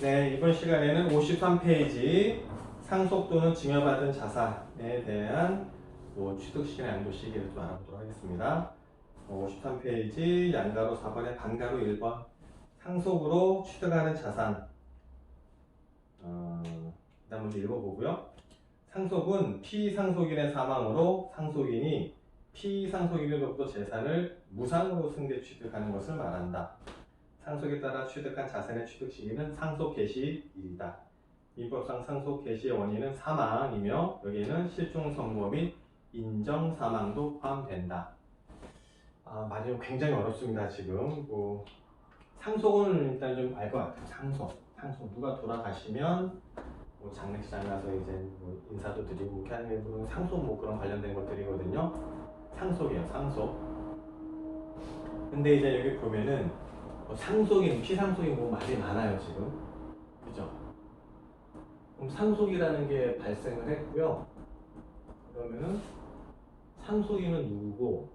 네, 이번 시간에는 53페이지 상속 또는 증여받은 자산에 대한 취득시기나 양도시기를 좀 알아보도록 하겠습니다. 53페이지 양가로 4번에 반가로 1번 상속으로 취득하는 자산. 일단 먼저 읽어보고요. 상속은 피상속인의 사망으로 상속인이 피상속인으로부터 재산을 무상으로 승계 취득하는 것을 말한다. 상속에 따라 취득한 자산의 취득 시기는 상속 개시일이다. 민법상 상속 개시의 원인은 사망이며 여기에는 실종 선고 및 인정 사망도 포함된다. 맞아요. 굉장히 어렵습니다. 지금 상속은 일단 좀 알 것 같아요. 상속 누가 돌아가시면 장례식장 가서 이제 인사도 드리고 이렇게 하는 게 상속 그런 관련된 것들이거든요. 상속이에요. 상속. 근데 이제 여기 보면은 상속인, 피상속인 말이 많아요, 지금. 그죠? 그럼 상속이라는 게 발생을 했고요. 그러면은 상속인은 누구고,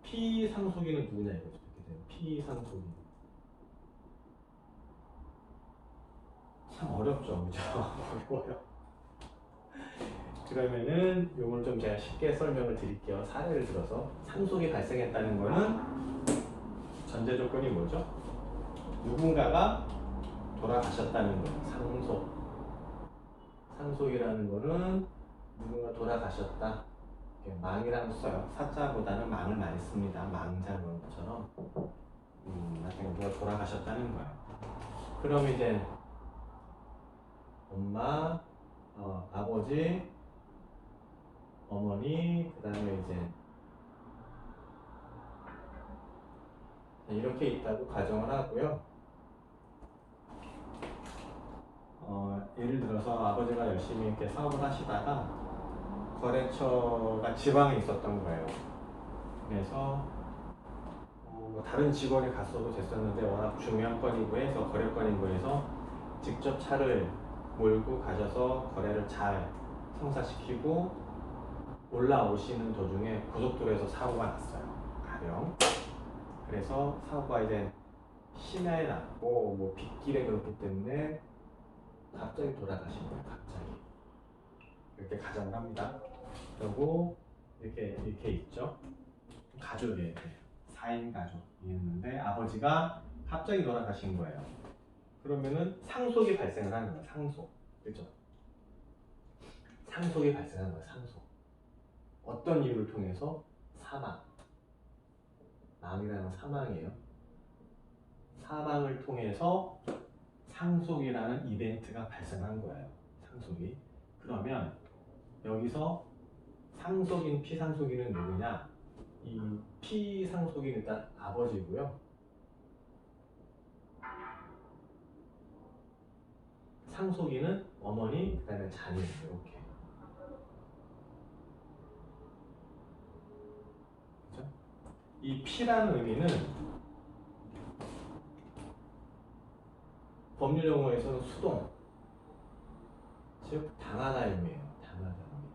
피상속인은 누구냐 이거죠. 이렇게 되면 피상속인. 참 어렵죠, 그죠? 어려워요. 그러면은 요걸 좀 제가 쉽게 설명을 드릴게요. 사례를 들어서 상속이 발생했다는 거는 전제 조건이 뭐죠? 누군가가 돌아가셨다는 거예요. 상속이라는 거는 누군가 돌아가셨다. 망이라고 써요. 사자보다는 망을 많이 씁니다. 망자 그런 것처럼. 누가 돌아가셨다는 거예요. 그럼 이제 엄마, 아버지, 어머니, 그 다음에 이제 이렇게 있다고 가정을 하고요. 예를 들어서 아버지가 열심히 이렇게 사업을 하시다가 거래처가 지방에 있었던 거예요. 그래서 다른 직원이 갔어도 됐었는데 워낙 중요한 건이고 해서 거래건이고 해서 직접 차를 몰고 가셔서 거래를 잘 성사시키고 올라오시는 도중에 고속도로에서 사고가 났어요. 가령. 그래서 사고가 이제 심야에 났고 빗길에 그렇기 때문에 갑자기 돌아가신 거예요. 갑자기. 이렇게 가정을 합니다. 그리고 이렇게 있죠. 가족이에요. 4인 가족이었는데 아버지가 갑자기 돌아가신 거예요. 그러면은 상속이 발생을 하는 거예요. 상속. 그렇죠? 상속이 발생하는 거예요. 상속. 어떤 이유를 통해서? 사망. 망이라는 사망이에요. 사망을 통해서 상속이라는 이벤트가 발생한 거예요. 상속이. 그러면 여기서 상속인, 피상속인은 누구냐? 이 피상속인 일단 아버지고요. 상속인은 어머니, 그 다음에 자녀 이렇게. 그렇죠? 이 피라는 의미는 법률 용어에서는 수동, 즉 당하다 의미예요. 당하다 의미.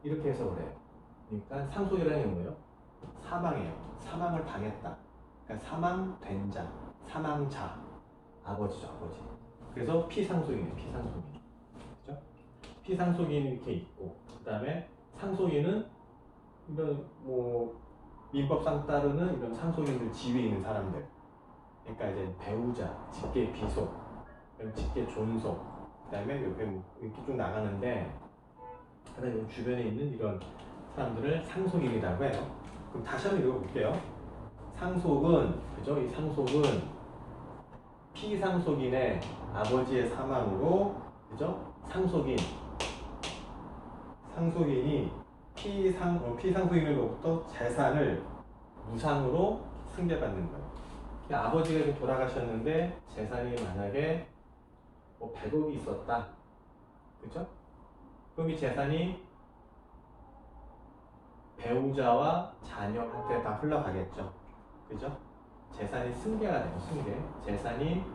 이렇게 해서 그래요. 그러니까 상속이라는 게 뭐예요? 사망이에요. 사망을 당했다. 그러니까 사망된 자, 사망자, 아버지죠, 아버지. 그래서 피상속인이에요, 피상속인. 그죠? 피상속인이 이렇게 있고, 그 다음에 상속인은 이런 민법상 따르는 이런 상속인들 지위에 있는 사람들. 그러니까 이제 배우자, 직계 비속, 직계 존속, 그 다음에 옆에 이렇게 쭉 나가는데, 그다음에 주변에 있는 이런 사람들을 상속인이라고 해요. 그럼 다시 한번 읽어볼게요. 상속은, 그죠? 이 상속은 피상속인의 아버지의 사망으로, 그죠? 상속인이 피상속인으로부터 재산을 무상으로 승계받는 거예요. 그러니까 아버지가 돌아가셨는데 재산이 만약에 100억이 있었다. 그죠? 그럼 이 재산이 배우자와 자녀한테 다 흘러가겠죠. 그죠? 재산이 승계가 돼요. 승계. 재산이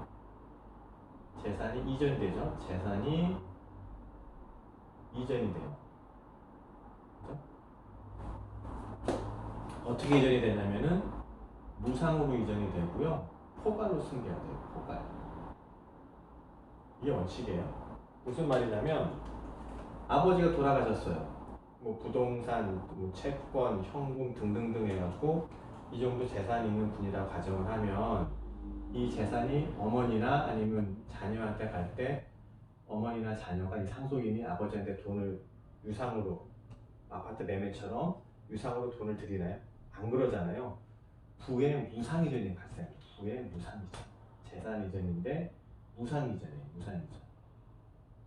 이전이 되죠. 재산이 이전이 돼요. 그죠? 어떻게 이전이 되냐면은 무상으로 이전이 되고요. 포괄로 승계가 돼요. 포괄. 이게 원칙이에요. 무슨 말이냐면 아버지가 돌아가셨어요. 뭐 부동산, 뭐 채권, 현금 등등등 해갖고 이 정도 재산이 있는 분이라고 가정을 하면 이 재산이 어머니나 아니면 자녀한테 갈 때 어머니나 자녀가 이 상속인이 아버지한테 돈을 유상으로 아파트 매매처럼 유상으로 돈을 드리나요? 안 그러잖아요. 부의 무상이전이 발생해요. 부의 무상이전. 재산 이전인데 무상이전이에요. 무상이전.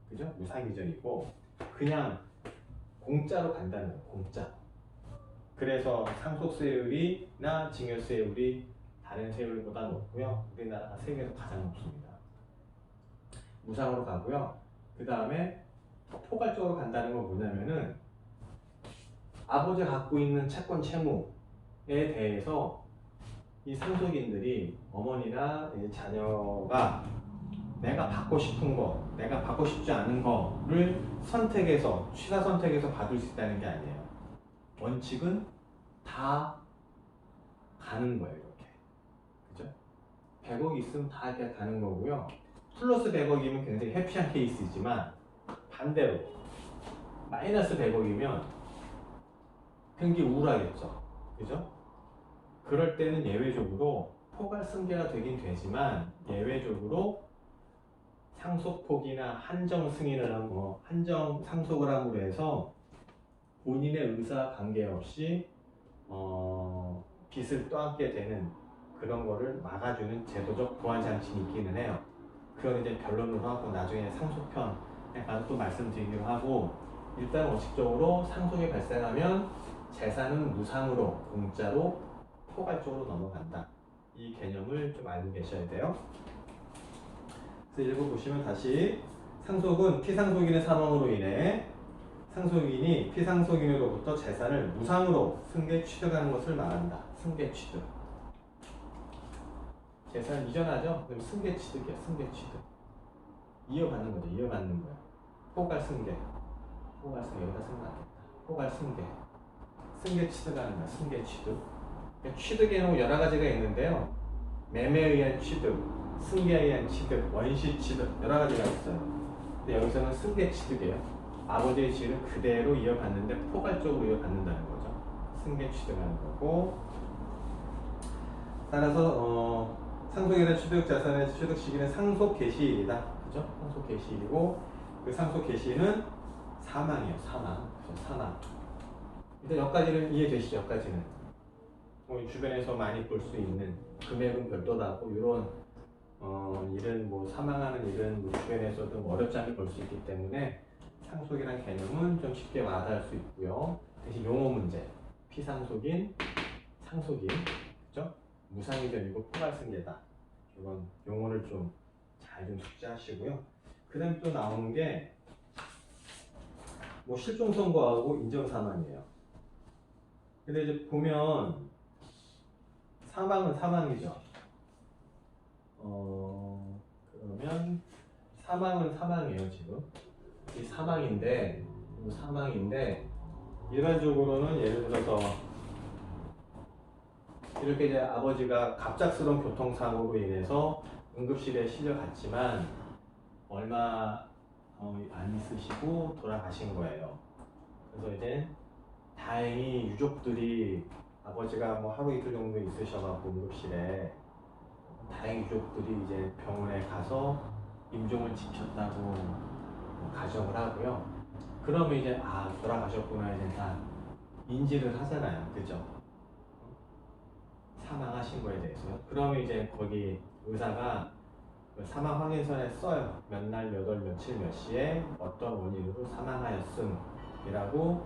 그죠? 무상이전이고 그냥 공짜로 간다는 거예요. 공짜. 그래서 상속세율이나 증여세율이 다른 세율보다 높고요. 우리나라가 세계에서 가장 높습니다. 무상으로 가고요. 그 다음에 포괄적으로 간다는 건 뭐냐면은 아버지가 갖고 있는 채권 채무에 대해서 이 상속인들이 어머니나 자녀가 내가 받고 싶은 거, 내가 받고 싶지 않은 거를 선택해서, 취사 선택해서 받을 수 있다는 게 아니에요. 원칙은 다 가는 거예요, 이렇게. 그죠? 100억 있으면 다 이렇게 가는 거고요. 플러스 100억이면 굉장히 해피한 케이스지만 반대로 마이너스 100억이면 굉장히 우울하겠죠. 그죠? 그럴 때는 예외적으로 포괄 승계가 되긴 되지만 예외적으로 상속폭이나 한정 승인을 하고 한정 상속을 함으로 해서 본인의 의사 관계없이 빚을 떠안게 되는 그런 거를 막아주는 제도적 보완 장치는 있기는 해요. 그건 이제 변론으로 하고 나중에 상속편에 가서 또 말씀드리기로 하고 일단 원칙적으로 상속이 발생하면 재산은 무상으로 공짜로 포괄적으로 넘어간다. 이 개념을 좀 알고 계셔야 돼요. 그래서 읽어보시면 다시 상속은 피상속인의 사망으로 인해 상속인이 피상속인으로부터 재산을 무상으로 승계 취득하는 것을 말한다. 승계 취득. 재산 이전하죠? 그럼 승계 취득이야. 승계 취득. 이어받는 거죠. 이어받는 거야. 포괄 승계. 포괄 승계. 여기다 쓰면 안 된다. 포괄 승계. 승계 취득하는 거야. 승계 취득. 취득에는 여러 가지가 있는데요. 매매에 의한 취득, 승계에 의한 취득, 원시 취득 여러 가지가 있어요. 근데 여기서는 승계 취득이에요. 아버지의 지위를 그대로 이어받는데 포괄적으로 이어받는다는 거죠. 승계 취득하는 거고 따라서 상속에 대한 취득 자산의 취득 시기는 상속 개시일이다. 그죠? 상속 개시일이고 그 상속 개시는 사망이에요. 사망. 그죠? 사망. 일단 여기까지는 이해되시죠? 여기까지는. 주변에서 많이 볼 수 있는 금액은 별도다고 이런 일은 뭐 사망하는 일은 뭐 주변에서도 뭐 어렵지 않게 볼 수 있기 때문에 상속이라는 개념은 좀 쉽게 와닿을 수 있고요. 대신 용어 문제 피상속인, 상속인, 그죠? 무상이전이고 포괄승계다. 이건 용어를 좀 잘 좀 숙지하시고요. 그다음 또 나오는 게 뭐 실종 선고하고 인정 사망이에요. 근데 이제 보면 사망은 사망이죠. 그러면 사망은 사망이에요, 지금. 이 사망인데 일반적으로는 예를 들어서 이렇게 이제 아버지가 갑작스러운 교통사고로 인해서 응급실에 실려갔지만 얼마 안 있으시고 돌아가신 거예요. 그래서 이제 다행히 유족들이 아버지가 뭐 하루 이틀 정도 있으셔가지고 응급실에 다행히 유족들이 이제 병원에 가서 임종을 지켰다고 가정을 하고요. 그러면 이제 돌아가셨구나 이제 다 인지를 하잖아요, 그죠? 사망하신 거에 대해서요. 그러면 이제 거기 의사가 사망 확인서에 써요. 몇 날, 몇 월, 며칠, 몇 시에 어떤 원인으로 사망하였음이라고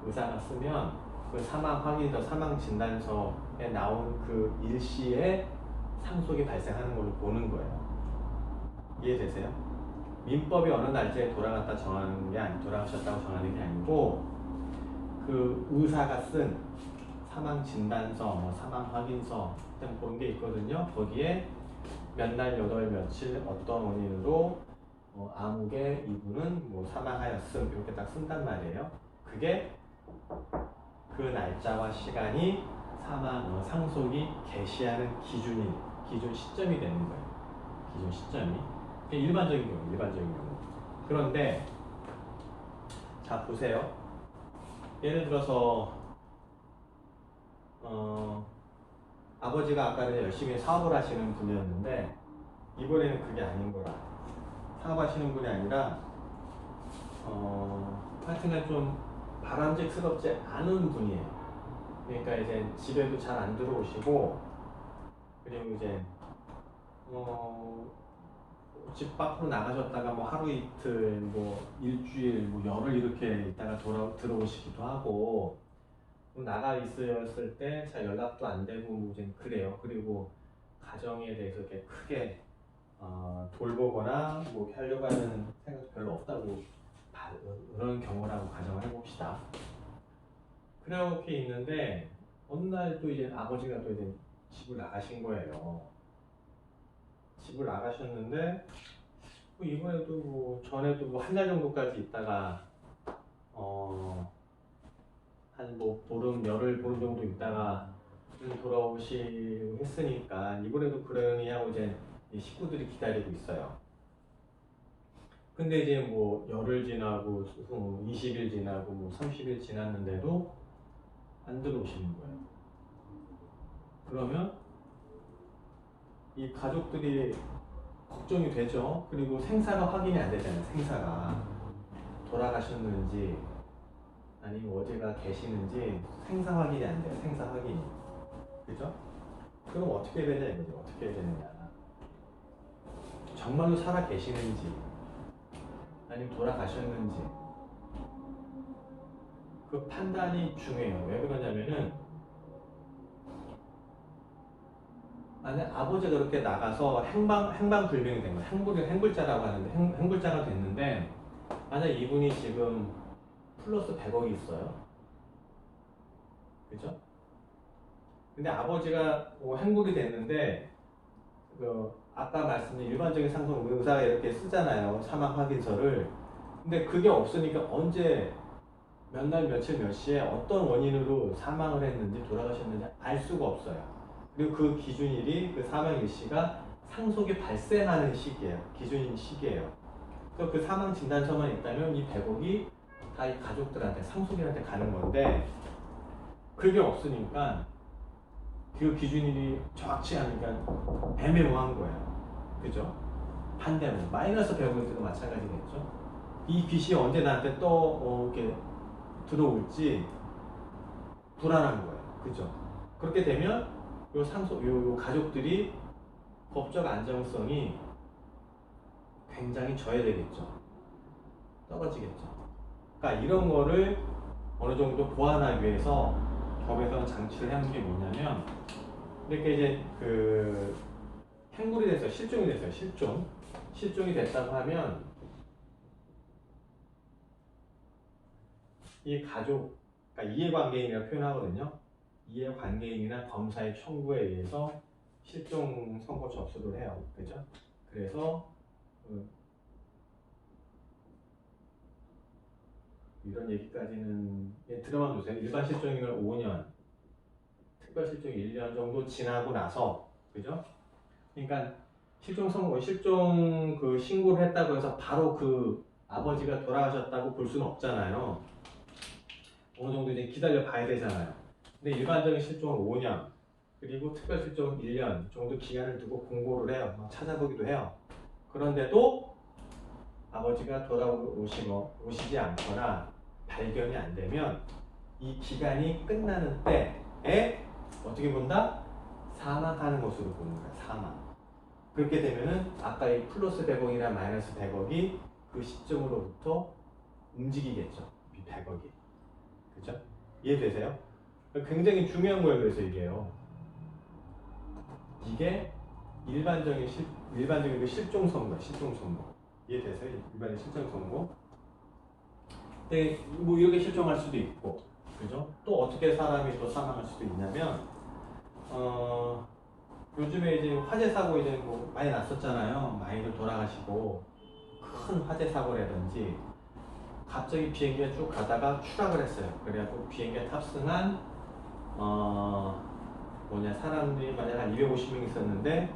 의사가 쓰면 그 사망 확인서, 사망 진단서에 나온 그 일시에 상속이 발생하는 걸로 보는 거예요. 이해되세요? 민법이 어느 날짜에 돌아갔다 정하는 게 돌아가셨다고 정하는 게 아니고 그 의사가 쓴 사망 진단서, 사망 확인서 등 그런 게 있거든요. 거기에 몇 날, 몇 월, 며칠 어떤 원인으로 아무개 이분은 뭐 사망하였음 이렇게 딱 쓴단 말이에요. 그게 그 날짜와 시간이 상속이 개시하는 기준이 기준 시점이 되는 거예요. 기준 시점이. 일반적인 경우. 그런데 자 보세요. 예를 들어서 아버지가 아까는 열심히 사업을 하시는 분이었는데 이번에는 그게 아닌 거라. 사업하시는 분이 아니라 하여튼간 좀 바람직스럽지 않은 분이에요. 그러니까 이제 집에도 잘 안 들어오시고, 그리고 이제 집 밖으로 나가셨다가 뭐 하루 이틀, 뭐 일주일, 뭐 열흘 이렇게 있다가 들어오시기도 하고, 나가 있었을 때 잘 연락도 안 되고 뭐 이제 그래요. 그리고 가정에 대해서 이렇게 크게 돌보거나 뭐 하려고 하는 생각도 별로 없다고 그런 경우라고 가정을 해봅시다. 그렇게 있는데 어느 날 또 이제 아버지가 또 이제 집을 나가신 거예요. 집을 나가셨는데 뭐 이번에도 뭐 전에도 뭐 한 달 정도까지 있다가 한 뭐 보름, 열흘 보름 정도 있다가 돌아오시고 했으니까 이번에도 그러니 하고 이제 식구들이 기다리고 있어요. 근데 이제 뭐 열흘 지나고 20일 지나고 뭐 30일 지났는데도 안 들어오시는 거예요. 그러면 이 가족들이 걱정이 되죠. 그리고 생사가 확인이 안 되잖아요. 생사가 돌아가셨는지 아니면 어디가 계시는지 생사 확인이 안 돼요. 생사 확인이. 그죠? 그럼 어떻게 해야 되냐 이거죠. 어떻게 해야 되느냐. 정말로 살아 계시는지 아니면 돌아가셨는지 그 판단이 중요해요. 왜 그러냐면은 만약 아버지가 그렇게 나가서 행방불명이 된 거예요. 행불자라고 하는데 행불자가 됐는데 만약 이분이 지금 플러스 100억이 있어요. 그죠? 근데 아버지가 행불이 됐는데 아까 말씀드린 일반적인 상속 의사가 이렇게 쓰잖아요. 사망 확인서를. 근데 그게 없으니까 언제 몇 날 며칠 몇 시에 어떤 원인으로 사망을 했는지 돌아가셨는지 알 수가 없어요. 그리고 그 기준일이 그 사망 일시가 상속이 발생하는 시기예요. 기준인 시기예요. 그래서 그 사망 진단서만 있다면 이 100억이 다 이 가족들한테 상속인한테 가는 건데 그게 없으니까 그 기준일이 정확치 않으니까 애매모호한 거예요. 그죠? 반대로 마이너스 100억일 때도 마찬가지겠죠. 이 빚이 언제 나한테 또 이렇게 들어올지 불안한 거예요. 그죠? 그렇게 되면 요 가족들이 법적 안정성이 굉장히 저해되겠죠. 떨어지겠죠. 그러니까 이런 거를 어느 정도 보완하기 위해서 법에서는 장치를 해놓은 게 뭐냐면 이렇게 이제 행불이 됐어요. 실종이 됐어요. 실종이 됐다고 하면 이 가족, 그러니까 이해관계인이라고 표현하거든요. 이해관계인이나 검사의 청구에 의해서 실종 선고 접수를 해요. 그죠? 그래서 이런 얘기까지는 들어만 보세요. 일반 실종이면 5년, 특별 실종이 1년 정도 지나고 나서, 그죠? 그러니까 실종 신고를 했다고 해서 바로 그 아버지가 돌아가셨다고 볼 수는 없잖아요. 어느 정도 이제 기다려 봐야 되잖아요. 근데 일반적인 실종은 5년, 그리고 특별 실종은 1년 정도 기간을 두고 공고를 해요. 찾아보기도 해요. 그런데도 아버지가 돌아오시지 않거나 발견이 안 되면 이 기간이 끝나는 때에 어떻게 본다? 사망하는 것으로 보는 거야. 사망. 그렇게 되면은 아까 이 플러스 100억이나 마이너스 100억이 그 시점으로부터 움직이겠죠. 이 100억이. 그죠? 이해되세요? 굉장히 중요한 거예요. 그래서 이게 일반적인 그 실종 선고. 이해되세요? 일반적인 실종 선고. 근데 뭐 이렇게 실종할 수도 있고, 그죠? 또 어떻게 사람이 또 사망할 수도 있냐면, 요즘에 이제 화재 사고 이제 뭐 많이 났었잖아요. 많이들 돌아가시고 큰 화재 사고라든지 갑자기 비행기가 쭉 가다가 추락을 했어요. 그래갖고 비행기에 탑승한 뭐 뭐냐, 사람들이 만약 한 250명 있었는데,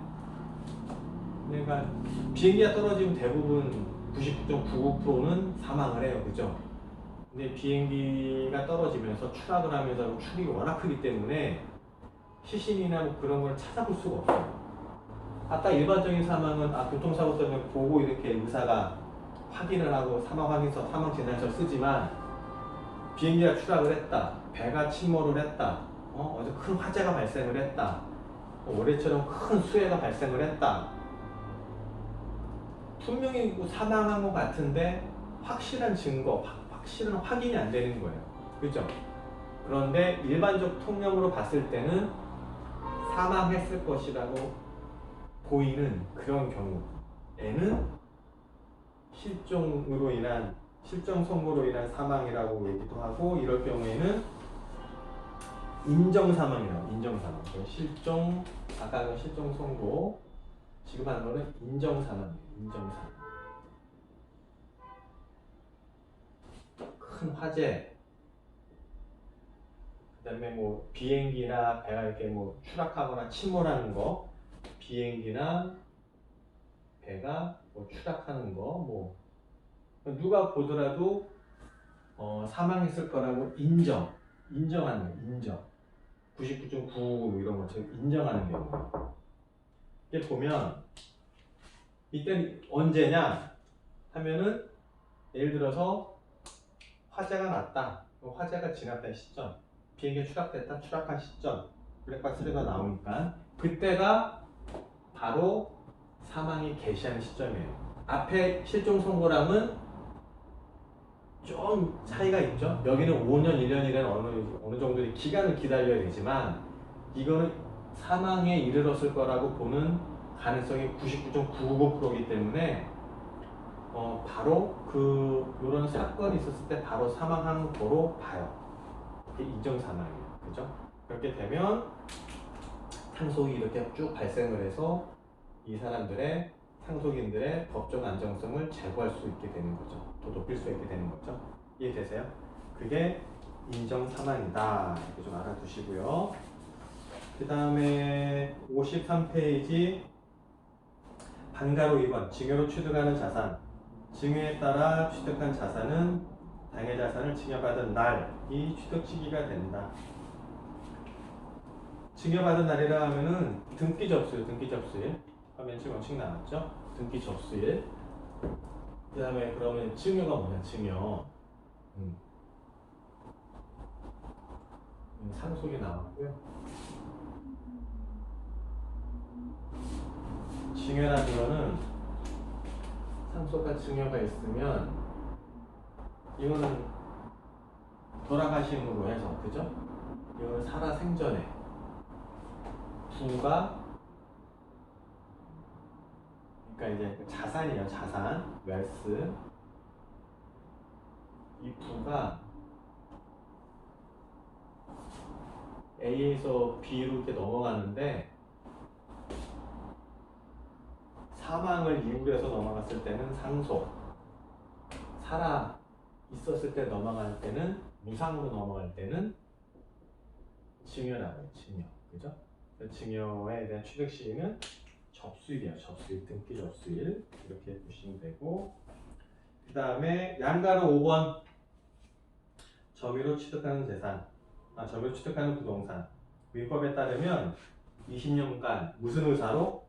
그러니까 비행기가 떨어지면 대부분 99.99%는 사망을 해요, 그죠? 근데 비행기가 떨어지면서 추락을 하면서 추력이 워낙 크기 때문에 시신이나 뭐 그런 걸 찾아볼 수가 없어요. 아까 일반적인 사망은 교통사고 때문에 보고 이렇게 의사가 확인을 하고 사망 확인서, 사망 진단서 쓰지만 비행기가 추락을 했다, 배가 침몰을 했다, 어제 큰 화재가 발생을 했다, 올해처럼 큰 수해가 발생을 했다, 분명히 사망한 것 같은데 확실한 증거, 확실한 확인이 안 되는 거예요. 그죠? 그런데 일반적 통념으로 봤을 때는 사망했을 것이라고 보이는 그런 경우에는 실종으로 인한, 실종 선고로 인한 사망이라고 얘기도 하고, 이럴 경우에는 인정 사망이라고, 인정 사망. 실종, 아까는 실종 선고, 지금 하는 거는 인정 사망이에요. 인정 사망. 큰 화재, 그 다음에 뭐 비행기나 배가 이렇게 뭐 추락하거나 침몰하는 거, 비행기나 배가 뭐 추락하는 거, 뭐 누가 보더라도 사망했을 거라고 인정하는 거예요. 인정. 99.9 뭐 이런 것처럼 인정하는 경우. 이게 보면 이때 언제냐 하면은, 예를 들어서 화재가 났다, 화재가 지났다는 시점, 비행기 추락됐다, 추락한 시점, 블랙박스가 나오니까 그때가 바로 사망이 개시하는 시점이에요. 앞에 실종 선고랑은 좀 차이가 있죠. 여기는 5년, 1년이라는 어느 정도의 기간을 기다려야 되지만, 이거는 사망에 이르렀을 거라고 보는 가능성이 99.99%이기 때문에 바로 이런 사건이 있었을 때 바로 사망한 거로 봐요. 그게 인정 사망이에요. 그죠? 그렇게 되면 상속이 이렇게 쭉 발생을 해서 이 사람들의, 상속인들의 법적 안정성을 제고할 수 있게 되는 거죠. 더 높일 수 있게 되는 거죠. 이해되세요? 그게 인정 사망이다. 이렇게 좀 알아두시고요. 그 다음에 53페이지 반가로 2번, 증여로 취득하는 자산. 증여에 따라 취득한 자산은 당해 자산을 증여받은 날이 취득 시기가 된다. 증여받은 날이라 하면은 등기 접수일, 등기 접수일. 화면 지금 원칙 나왔죠? 등기 접수일. 그 다음에 그러면 증여가 뭐냐, 증여. 상속이 나왔고요. 증여라는 거는 상속과 증여가 있으면, 이거는 돌아가심으로 해서, 그죠? 이거는 살아 생전에 부가, 그러니까 이제 자산이에요. 자산, 웰스. 이 부가 A에서 B로 이렇게 넘어가는데, 사망을 이유로 해서 넘어갔을 때는 상속, 살아 있었을 때 넘어갈 때는, 무상으로 넘어갈 때는 증여라고 해요. 증여. 그죠? 증여에 대한 취득 시기는 접수일이에요. 접수일, 등기 접수일. 이렇게 보시면 되고, 그 다음에 양가로 5번, 점유로 취득하는 재산, 점유로 취득하는 부동산. 민법에 따르면 20년간 무슨 의사로?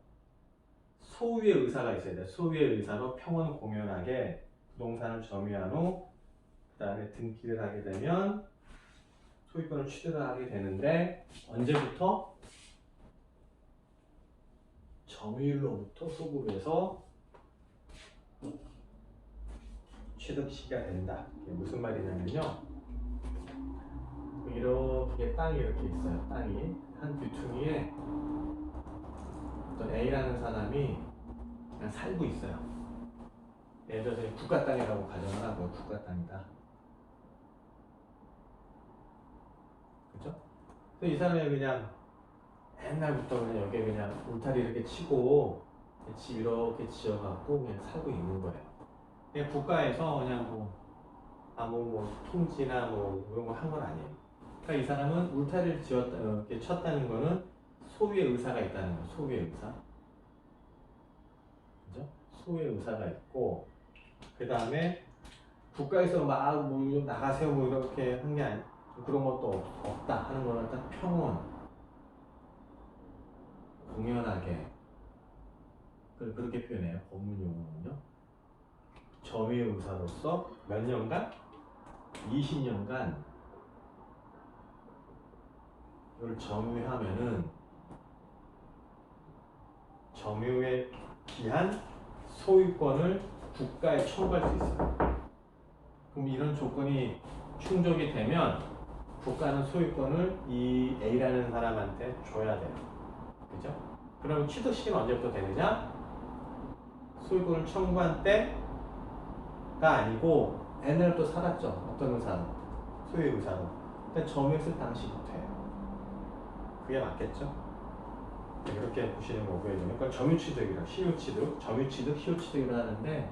소유의 의사가 있어야 돼요. 소유의 의사로 평원 공연하게 부동산을 점유한 후, 그 다음에 등기를 하게 되면 소유권을 취득을 하게 되는데, 언제부터? 점유일로부터 소급해서 취득 시기가 된다. 이게 무슨 말이냐면요, 이렇게 땅이 이렇게 있어요. 땅이 한 귀퉁이에 어떤 A라는 사람이 그냥 살고 있어요. 예를 들어서 국가 땅이라고 가정을 하고요. 국가 땅이다. 그죠? 그래서 이 사람이 그냥 옛날부터 그냥 여기에 그냥 울타리 이렇게 치고 집 이렇게 지어갖고 그냥 살고 있는 거예요. 그냥 국가에서 그냥 뭐 통지나 뭐 이런 거 한 건 아니에요. 그러니까 이 사람은 울타리를 이렇게 쳤다는 거는 소유의 의사가 있다는 거예요. 소유의 의사. 그죠? 소유의 의사가 있고, 그 다음에 국가에서 막 뭐 나가세요 뭐 이렇게 한 게 아니, 그런 것도 없다 하는 거는 딱 평온, 공연하게 그렇게 표현해요. 법문 용어는요. 점유의 의사로서 몇 년간? 20년간 이걸 점유하면은 점유에 기한 소유권을 국가에 청구할 수 있어요. 그럼 이런 조건이 충족이 되면 국가는 소유권을 이 A라는 사람한테 줘야 돼요. 그죠? 그럼 취득 시기는 언제부터 되느냐? 소유권을 청구한 때가 아니고 옛날부터 살았죠. 어떤 의사로? 소유의 의사로. 일단 점유했을 당시부터예요. 그게 맞겠죠? 이렇게 보시는 거고요. 그러니까 점유취득이라 시효취득, 점유취득, 시효취득이라 하는데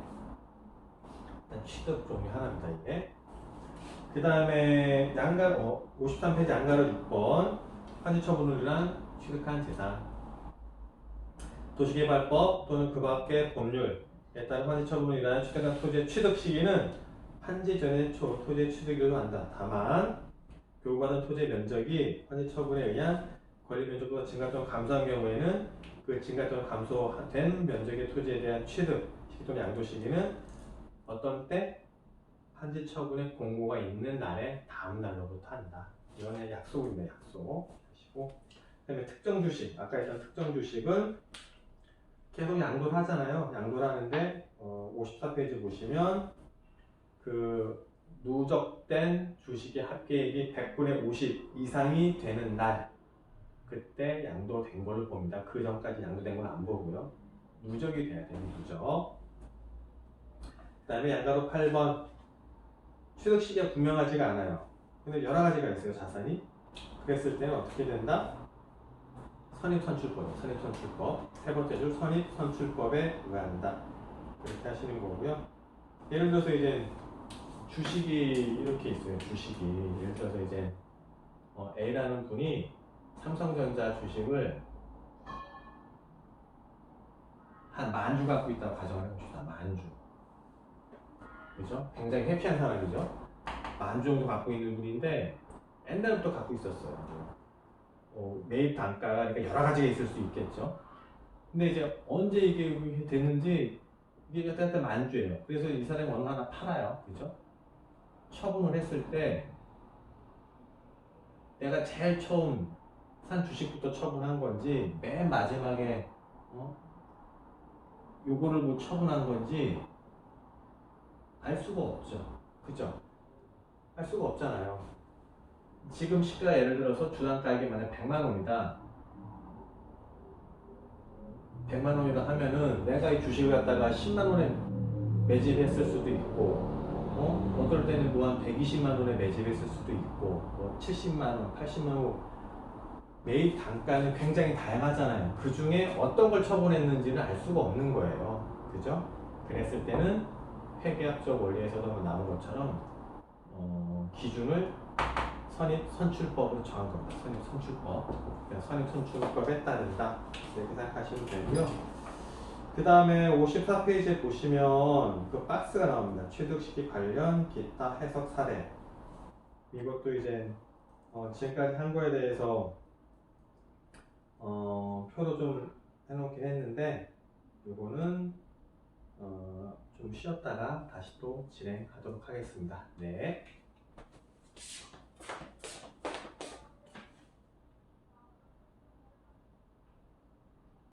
일단 취득 종류 하나입니다. 이게. 그 다음에 양가로 53페이지 양가로 6번 환지처분을 위한 취득한 재산 도시개발법 또는 그 밖의 법률에 따른 환지처분을 위한 취득한 토지의 취득 시기는 환지 전의 토지의 취득이라도 한다. 다만 교부받은 토지의 면적이 환지처분에 의한 권리 면적보다 증가 또는 감소한 경우에는 그 증가 또는 감소된 면적의 토지에 대한 취득 시기 또는 양도 시기는 어떤 때? 환지 처분의 공고가 있는 날에 다음 날로부터 한다. 이거는 약속입니다. 약속. 하시고. 그 다음에 특정 주식. 아까 했던 특정 주식은 계속 양도를 하잖아요. 양도를 하는데 54페이지 보시면 그 누적된 주식의 합계액이 100분의 50 이상이 되는 날 그때 양도된 거를 봅니다. 그 전까지 양도된 건 안 보고요. 누적이 돼야 돼요. 누적. 그 다음에 양가로 8번 취득 시기가 분명하지가 않아요. 근데 여러 가지가 있어요, 자산이. 그랬을 때는 어떻게 된다? 선입선출법, 선입선출법. 세 번째 줄 선입선출법에 의한다. 그렇게 하시는 거고요. 예를 들어서 이제 주식이 이렇게 있어요. 주식이 예를 들어서 이제 A라는 분이 삼성전자 주식을 한 10,000주 갖고 있다고 가정을 해봅시다. 10,000주. 그죠? 굉장히 해피한 사람이죠. 10,000주 정도 갖고 있는 분인데 옛날부터 갖고 있었어요. 매입 단가가 그러니까 여러 가지가 있을 수 있겠죠. 근데 이제 언제 이게 됐는지 이게 여태 10,000주예요. 그래서 이 사람이 어느 하나 팔아요. 그죠? 처분을 했을 때 내가 제일 처음 산 주식부터 처분한 건지 맨 마지막에 요거를 뭐 처분한 건지 알 수가 없죠. 그죠? 알 수가 없잖아요. 지금 시가 예를 들어서 주당가액이 만약 100만 원이다. 100만 원이라 하면은 내가 이 주식을 갖다가 10만 원에 매집했을 수도 있고 어떨 때는 뭐 한 120만 원에 매집했을 수도 있고 뭐 70만 원, 80만 원 매입 단가는 굉장히 다양하잖아요. 그 중에 어떤 걸 처분했는지는 알 수가 없는 거예요. 그죠? 그랬을 때는 회계학적 원리에서도 나온 것처럼 기준을 선입선출법으로 정한 겁니다. 선입선출법. 선입선출법에 따른다. 이렇게 생각하시면 되고요. 그 다음에 54페이지에 보시면 그 박스가 나옵니다. 취득시기 관련 기타 해석 사례. 이것도 이제 지금까지 한 거에 대해서 표로 좀 해놓긴 했는데 이거는 좀 쉬었다가 다시 또 진행하도록 하겠습니다. 네.